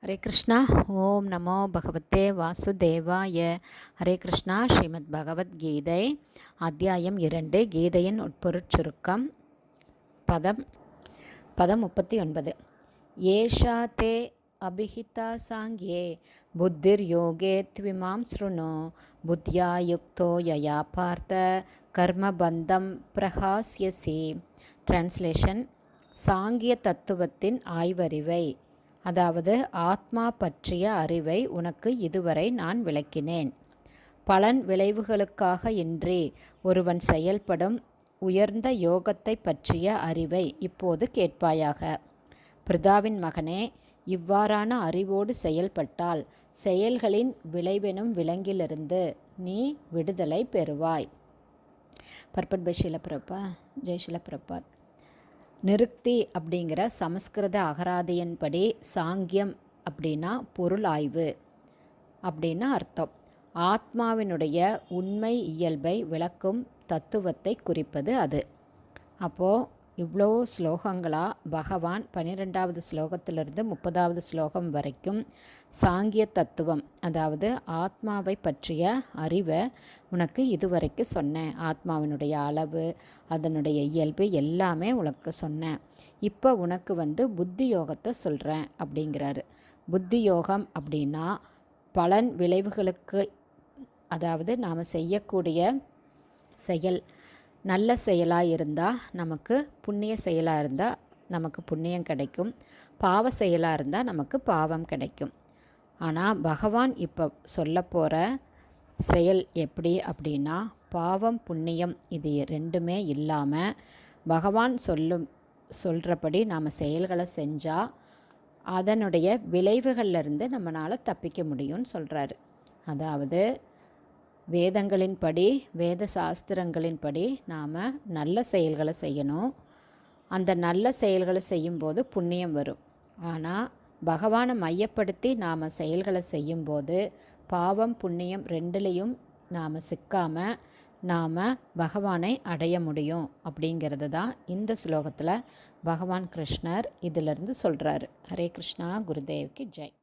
ஹரே கிருஷ்ணா. ஓம் நமோ பகவத்தே வாசுதேவாய. ஹரே கிருஷ்ணா. ஸ்ரீமத் பகவத்கீதை அத்தியாயம் 2, கீதையின் உட்பொருட் சுருக்கம். பதம் 39. ஏஷா தே அபிஹிதா சாங்கியே புத்திர் யோகே த்விமாம் ஸ்ருணு புத்யா யுக்தோ யயா பார்த்த கர்மபந்தம் பிரகாஸ்யசி. டிரான்ஸ்லேஷன்: சாங்கிய தத்துவத்தின் ஆய்வறிவை, அதாவது ஆத்மா பற்றிய அறிவை உனக்கு இதுவரை நான் விளக்கினேன். பலன் விளைவுகளுக்காக இன்றி ஒருவன் செயல்படும் உயர்ந்த யோகத்தை பற்றிய அறிவை இப்போது கேட்பாயாக. பிருதாவின் மகனே, இவ்வாறான அறிவோடு செயல்பட்டால் செயல்களின் விளைவெனும் விலங்கிலிருந்து நீ விடுதலை பெறுவாய். பர்பட் பை ஷீல பிரபாத். ஜெய் ஷீல பிரபாத். நிருக்தி அப்படிங்கிற சமஸ்கிருத அகராதியின்படி சாங்கியம் அப்படின்னா பொருள் ஆய்வு அப்படின்னு அர்த்தம். ஆத்மாவினுடைய உண்மை இயல்பை விளக்கும் தத்துவத்தை குறிப்பது அது. அப்போது இவ்வளோ ஸ்லோகங்களாக பகவான் 12வது ஸ்லோகத்திலிருந்து 30வது ஸ்லோகம் வரைக்கும் சாங்கிய தத்துவம், அதாவது ஆத்மாவை பற்றிய அறிவை உனக்கு இதுவரைக்கும் சொன்னேன். ஆத்மாவினுடைய அளவு, அதனுடைய இயல்பு எல்லாமே உனக்கு சொன்னேன். இப்போ உனக்கு புத்தி யோகத்தை சொல்கிறேன் அப்படிங்கிறாரு. புத்தி யோகம் அப்படின்னா பலன் விளைவுகளுக்கு, அதாவது நாம் செய்யக்கூடிய செயல் நல்ல செயலாக இருந்தால் நமக்கு புண்ணிய செயலாக இருந்தால் நமக்கு புண்ணியம் கிடைக்கும், பாவ செயலாக இருந்தால் நமக்கு பாவம் கிடைக்கும். ஆனால் பகவான் இப்போ சொல்ல போகிற செயல் எப்படி அப்படின்னா, பாவம் புண்ணியம் இது ரெண்டுமே இல்லாமல் பகவான் சொல்கிறபடி நாம் செயல்களை செஞ்சால் அதனுடைய விளைவுகள்லேருந்து நம்மளால் தப்பிக்க முடியும்னு சொல்கிறாரு. அதாவது வேதங்களின்படி, வேத சாஸ்திரங்களின்படி நாம் நல்ல செயல்களை செய்யணும். அந்த நல்ல செயல்களை செய்யும்போது புண்ணியம் வரும். ஆனால் பகவானை மையப்படுத்தி நாம் செயல்களை செய்யும்போது பாவம் புண்ணியம் ரெண்டுலேயும் நாம் சிக்காமல் நாம் பகவானை அடைய முடியும் அப்படிங்கிறது தான் இந்த ஸ்லோகத்தில் பகவான் கிருஷ்ணர் இதிலிருந்து சொல்கிறாரு. ஹரே கிருஷ்ணா. குருதேவ்க்கு ஜெய்.